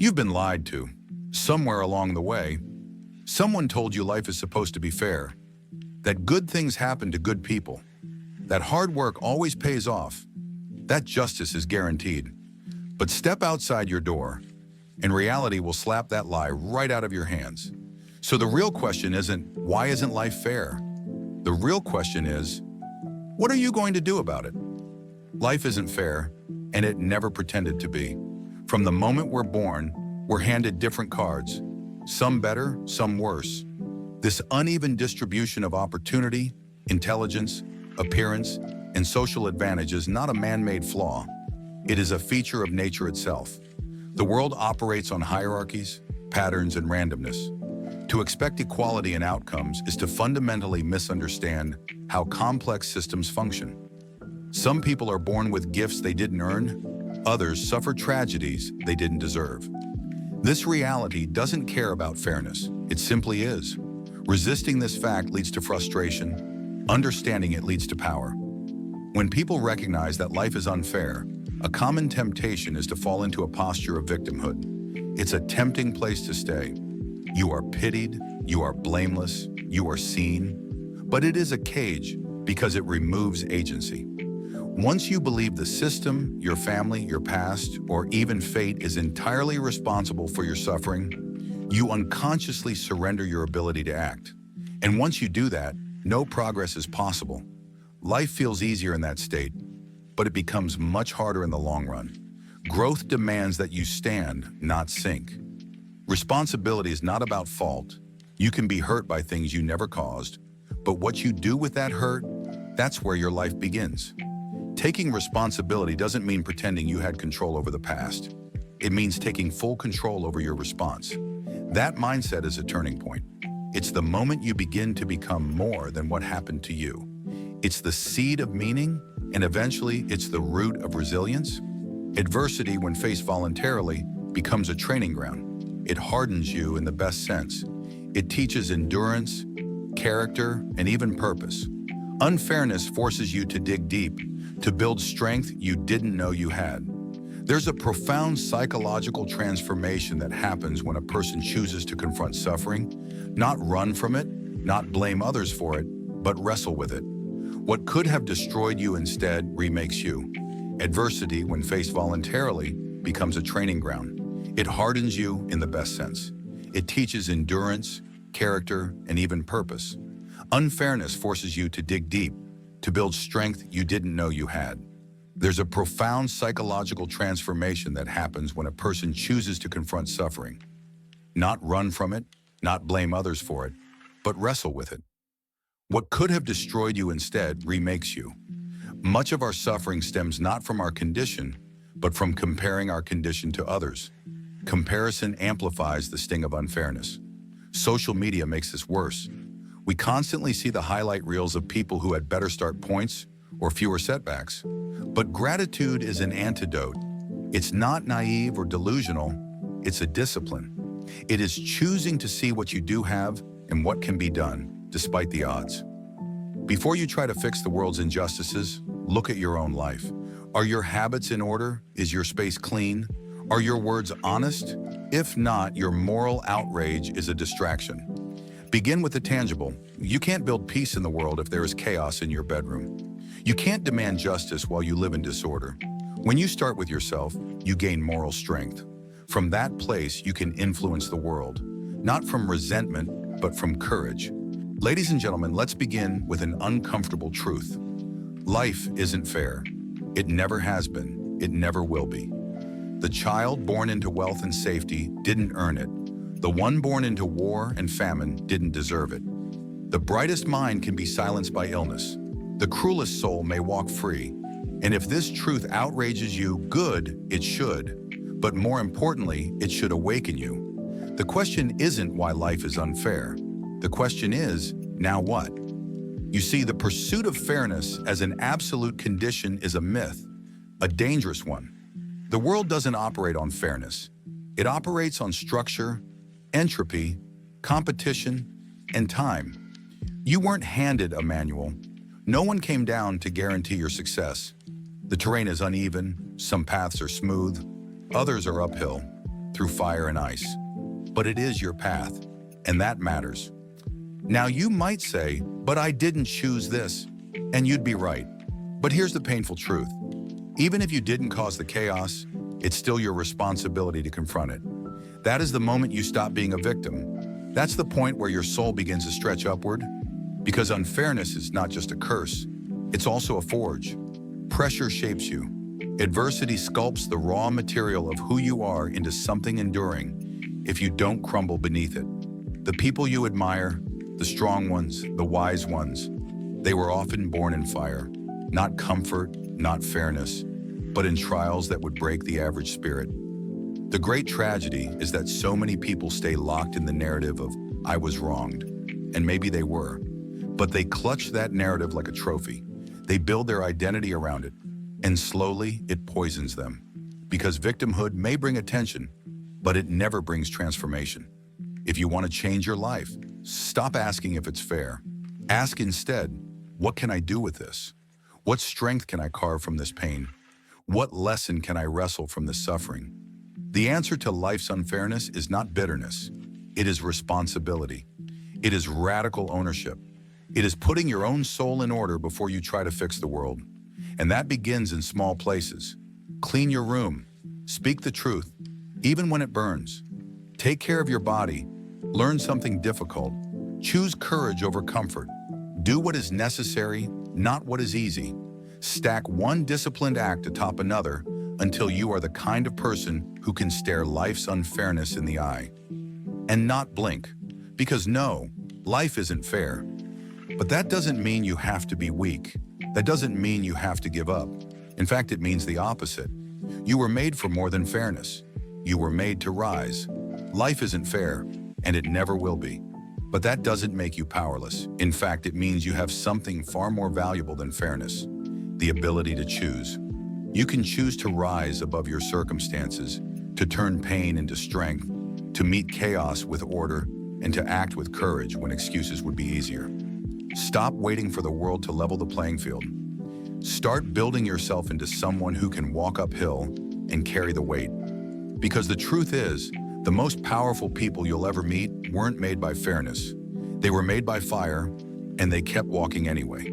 You've been lied to. Somewhere along the way, someone told you life is supposed to be fair, that good things happen to good people, that hard work always pays off, that justice is guaranteed. But step outside your door, and reality will slap that lie right out of your hands. So the real question isn't, why isn't life fair? The real question is, what are you going to do about it? Life isn't fair, and it never pretended to be. From the moment we're born, we're handed different cards, some better, some worse. This uneven distribution of opportunity, intelligence, appearance, and social advantage is not a man-made flaw. It is a feature of nature itself. The world operates on hierarchies, patterns, and randomness. To expect equality in outcomes is to fundamentally misunderstand how complex systems function. Some people are born with gifts they didn't earn, others suffer tragedies they didn't deserve. This reality doesn't care about fairness, it simply is. Resisting this fact leads to frustration, understanding it leads to power. When people recognize that life is unfair, a common temptation is to fall into a posture of victimhood. It's a tempting place to stay. You are pitied, you are blameless, you are seen, but it is a cage because it removes agency. Once you believe the system, your family, your past, or even fate is entirely responsible for your suffering, you unconsciously surrender your ability to act. And once you do that, no progress is possible. Life feels easier in that state, but it becomes much harder in the long run. Growth demands that you stand, not sink. Responsibility is not about fault. You can be hurt by things you never caused, but what you do with that hurt, that's where your life begins. Taking responsibility doesn't mean pretending you had control over the past. It means taking full control over your response. That mindset is a turning point. It's the moment you begin to become more than what happened to you. It's the seed of meaning, and eventually it's the root of resilience. Adversity, when faced voluntarily, becomes a training ground. It hardens you in the best sense. It teaches endurance, character, and even purpose. Unfairness forces you to dig deep, to build strength you didn't know you had. There's a profound psychological transformation that happens when a person chooses to confront suffering, not run from it, not blame others for it, but wrestle with it. What could have destroyed you instead remakes you. Adversity, when faced voluntarily, becomes a training ground. It hardens you in the best sense. It teaches endurance, character, and even purpose. Unfairness forces you to dig deep, to build strength you didn't know you had. There's a profound psychological transformation that happens when a person chooses to confront suffering. Not run from it, not blame others for it, but wrestle with it. What could have destroyed you instead remakes you. Much of our suffering stems not from our condition, but from comparing our condition to others. Comparison amplifies the sting of unfairness. Social media makes this worse. We constantly see the highlight reels of people who had better start points or fewer setbacks. But gratitude is an antidote. It's not naive or delusional, it's a discipline. It is choosing to see what you do have and what can be done, despite the odds. Before you try to fix the world's injustices, look at your own life. Are your habits in order? Is your space clean? Are your words honest? If not, your moral outrage is a distraction. Begin with the tangible. You can't build peace in the world if there is chaos in your bedroom. You can't demand justice while you live in disorder. When you start with yourself, you gain moral strength. From that place, you can influence the world, not from resentment, but from courage. Ladies and gentlemen, let's begin with an uncomfortable truth. Life isn't fair. It never has been. It never will be. The child born into wealth and safety didn't earn it. The one born into war and famine didn't deserve it. The brightest mind can be silenced by illness. The cruelest soul may walk free. And if this truth outrages you, good, it should. But more importantly, it should awaken you. The question isn't why life is unfair. The question is, now what? You see, the pursuit of fairness as an absolute condition is a myth, a dangerous one. The world doesn't operate on fairness. It operates on structure, entropy, competition, and time. You weren't handed a manual. No one came down to guarantee your success. The terrain is uneven, some paths are smooth, others are uphill. through fire and ice. But it is your path, and that matters. Now you might say, but I didn't choose this. And you'd be right. But here's the painful truth. Even if you didn't cause the chaos, it's still your responsibility to confront it. That is the moment you stop being a victim. That's the point where your soul begins to stretch upward. Because unfairness is not just a curse, it's also a forge. Pressure shapes you. Adversity sculpts the raw material of who you are into something enduring if you don't crumble beneath it. The people you admire, the strong ones, the wise ones, they were often born in fire. Not comfort, not fairness, but in trials that would break the average spirit. The great tragedy is that so many people stay locked in the narrative of, I was wronged. And maybe they were. But they clutch that narrative like a trophy. They build their identity around it. And slowly, it poisons them. Because victimhood may bring attention, but it never brings transformation. If you want to change your life, stop asking if it's fair. Ask instead, what can I do with this? What strength can I carve from this pain? What lesson can I wrestle from this suffering? The answer to life's unfairness is not bitterness. It is responsibility. It is radical ownership. It is putting your own soul in order before you try to fix the world. And that begins in small places. Clean your room. Speak the truth, even when it burns. Take care of your body. Learn something difficult. Choose courage over comfort. Do what is necessary, not what is easy. Stack one disciplined act atop another until you are the kind of person who can stare life's unfairness in the eye. And not blink. Because no, life isn't fair. But that doesn't mean you have to be weak. That doesn't mean you have to give up. In fact, it means the opposite. You were made for more than fairness. You were made to rise. Life isn't fair, and it never will be. But that doesn't make you powerless. In fact, it means you have something far more valuable than fairness, the ability to choose. You can choose to rise above your circumstances, to turn pain into strength, to meet chaos with order, and to act with courage when excuses would be easier. Stop waiting for the world to level the playing field. Start building yourself into someone who can walk uphill and carry the weight. Because the truth is, the most powerful people you'll ever meet weren't made by fairness. They were made by fire, and they kept walking anyway.